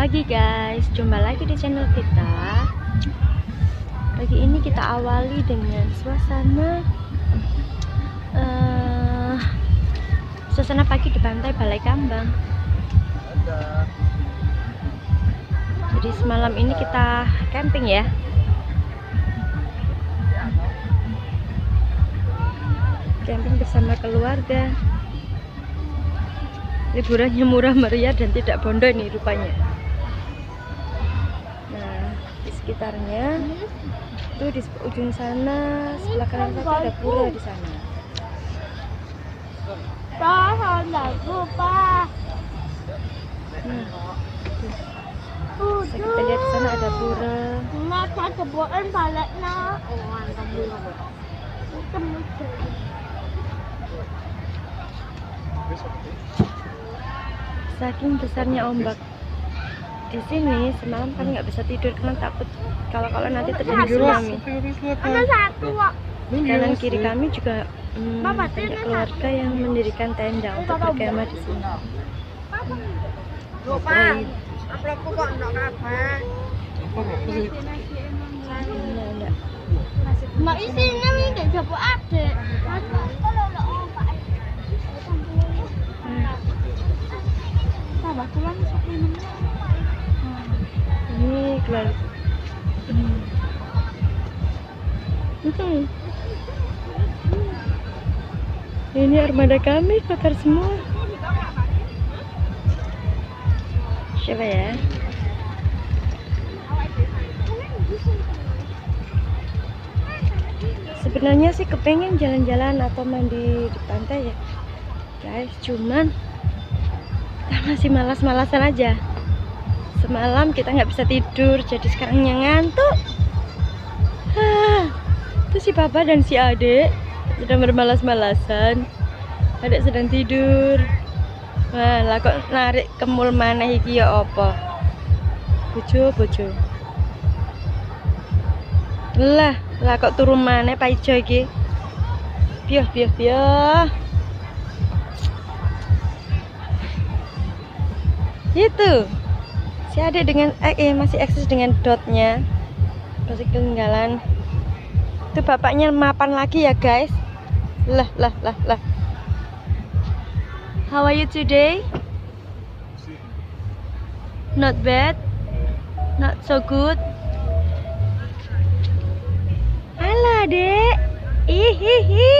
pagi guys, jumpa lagi di channel kita. Pagi ini kita awali dengan suasana pagi di pantai Balai Kambang. Jadi semalam ini kita camping ya. Camping bersama keluarga. Liburannya murah meriah dan tidak bondo nih rupanya. Nah, di sekitarnya itu di ujung sana sebelah kanan kita ada pura di sana. Nah, bisa kita lihat di sana ada pura. Saking besarnya ombak di sini, semalam kami nggak bisa tidur karena takut kalau nanti terjadi tsunami. Kanan kiri kami juga banyak keluarga yang mendirikan tenda untuk berkemah di sini. Mak isinya ini coba ada. Ini keluar. Ini armada kami kotor semua. Siapa ya? Sebenarnya sih kepengen jalan-jalan atau mandi di pantai ya guys, cuman kita masih malas-malasan aja. Semalam kita nggak bisa tidur, jadi sekarang ngantuk. Itu si papa dan si adek sedang bermalas-malasan. Adek sedang tidur. Wah, lah kok narik kemul maneh iki ya apa? Bojo. Lah kok turun maneh Pak Ijo iki. Piye. Itu si adek dengan masih eksis dengan dotnya, masih ketinggalan. Itu bapaknya mapan lagi ya guys. Lah. How are you today? Not bad, not so good. Halo adek. Hihihi.